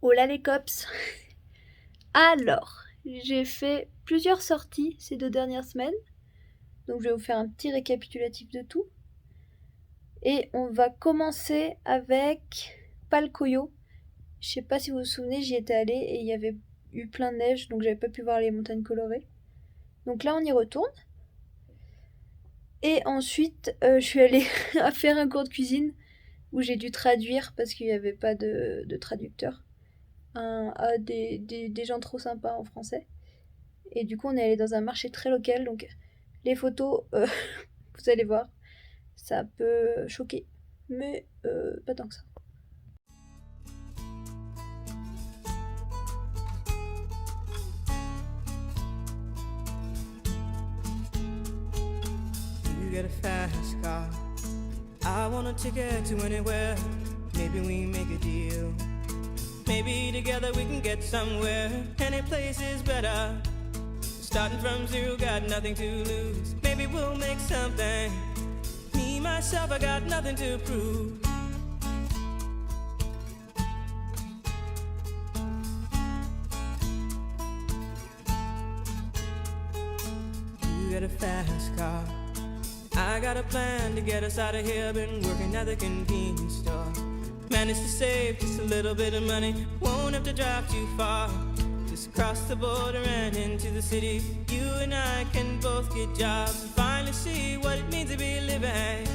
Hola les cops. Alors, j'ai fait plusieurs sorties ces 2 dernières semaines. Donc je vais vous faire un petit récapitulatif de tout. Et on va commencer avec Palcoyo. Je sais pas si vous vous souvenez, j'y étais allée et il y avait eu plein de neige, donc j'avais pas pu voir les montagnes colorées. Donc là on y retourne. Et ensuite, je suis allée faire un cours de cuisine où j'ai dû traduire parce qu'il n'y avait pas de traducteur. À des gens trop sympas en français. Et du coup, on est allé dans un marché très local, donc les photos, vous allez voir, ça peut choquer, mais pas tant que ça. You get a fast car, I want a ticket to anywhere. Maybe we make a deal. Maybe together we can get somewhere. Any place is better. Starting from zero, got nothing to lose. Maybe we'll make something. Me, myself, I got nothing to prove. You get a fast car, I got a plan to get us out of here. Been working at the convenience store. Managed to save just a little bit of money. Won't have to drive too far. Just cross the border and into the city. You and I can both get jobs and finally see what it means to be living.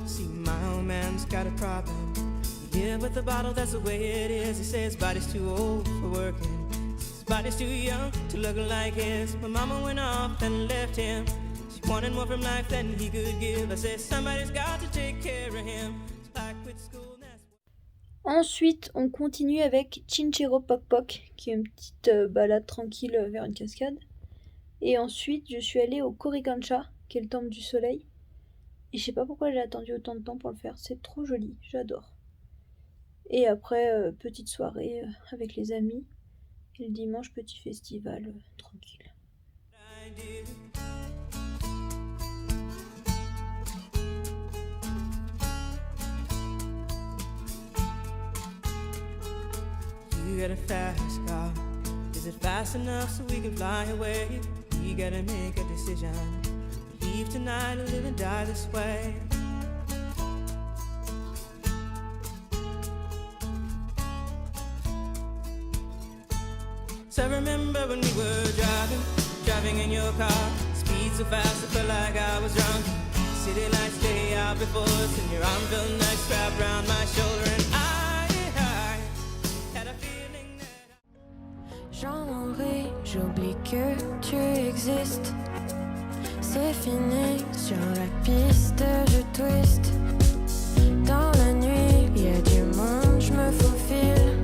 See, my old man's got a problem. Yeah, with the bottle, that's the way it is. He says his body's too old for working. Body's too young to look like his. My mama went off and left him. She wanted more from life than he could give. I said somebody's got to take care of him. So I quit school. Ensuite, on continue avec Chinchero Pok Pok, qui est une petite balade tranquille vers une cascade. Et ensuite, je suis allée au Korikancha, qui est le temple du soleil. Et je sais pas pourquoi j'ai attendu autant de temps pour le faire. C'est trop joli, j'adore. Et après, petite soirée avec les amis. Et le dimanche, petit festival tranquille. You got a fast car. Is it fast enough so we can fly away? We gotta make a decision. Leave tonight or live and die this way. So I remember when we were driving in your car. Speed so fast I felt like I was drunk. City lights lay out before us and your arm felt nice wrapped around my shoulder. And I had a feeling that J'en mourrai, j'oublie que tu existes. C'est fini, sur la piste je twist. Dans la nuit, y a du monde, je me faufile.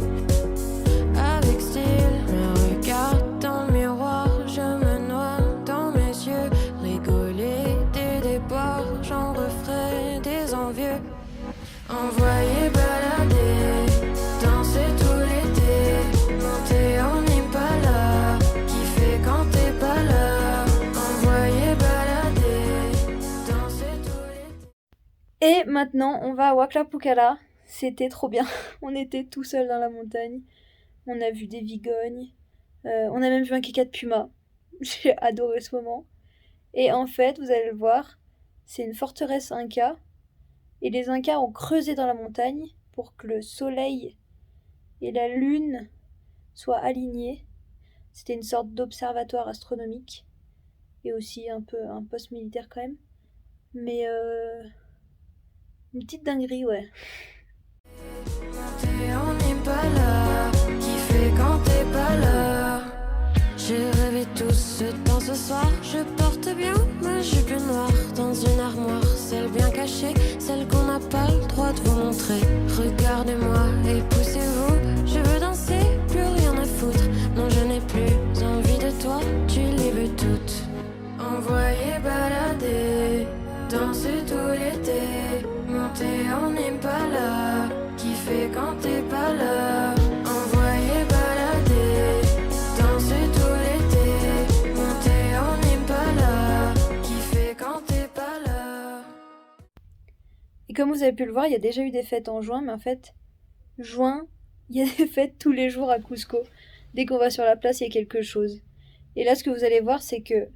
Avec style, me regarde dans le miroir, je me noie dans mes yeux. Rigoler des déboires, j'en referai des envieux. Envoyer balader, danser tout l'été. Monter en Impala, kiffer quand t'es pas là. Envoyer balader, danser tout l'été. Et maintenant, on va à Waklapukala. C'était trop bien. On était tout seul dans la montagne. On a vu des vigognes. On a même vu un kika de puma. J'ai adoré ce moment. Et en fait, vous allez le voir, c'est une forteresse inca. Et les Incas ont creusé dans la montagne pour que le soleil et la lune soient alignés. C'était une sorte d'observatoire astronomique. Et aussi un peu un poste militaire quand même. Mais une petite dinguerie, ouais. Monter en Impala, kiffer quand t'es pas là. J'ai rêvé tout ce temps ce soir. Je porte bien ma jupe noire dans une armoire, celle bien cachée, celle qu'on n'a pas le droit de vous montrer. Regardez-moi et poussez-vous, je veux danser, plus rien à foutre. Non, je n'ai plus envie de toi, tu les veux toutes. Envoyer balader, danser tout l'été. Monter en Impala, kiffer quand t'es pas là. Envoyer balader, danser tout l'été. Monter en Impala, kiffer quand comme vous avez pu le voir, il y a déjà eu des fêtes en juin, mais en fait, juin, il y a des fêtes tous les jours à Cusco. Dès qu'on va sur la place, il y a quelque chose. Et là, ce que vous allez voir, c'est que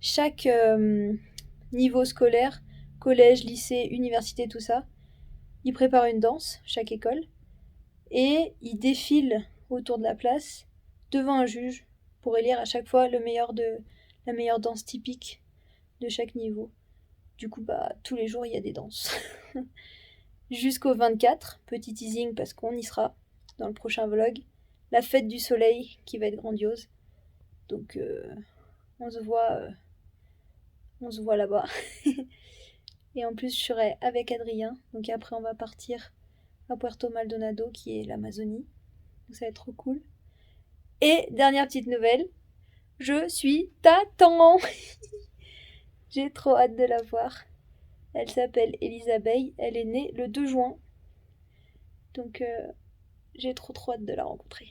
chaque niveau scolaire, collège, lycée, université, tout ça, ils préparent une danse, chaque école, et ils défilent autour de la place devant un juge pour élire à chaque fois la meilleure danse typique de chaque niveau. Du coup, tous les jours, il y a des danses. Jusqu'au 24, petit teasing parce qu'on y sera dans le prochain vlog, la fête du soleil qui va être grandiose. Donc, on se voit là-bas. Et en plus, je serai avec Adrien. Donc après, on va partir à Puerto Maldonado, qui est l'Amazonie. Donc ça va être trop cool. Et dernière petite nouvelle, je suis Tatan. J'ai trop hâte de la voir. Elle s'appelle Elisabeth. Elle est née le 2 juin. Donc j'ai trop hâte de la rencontrer.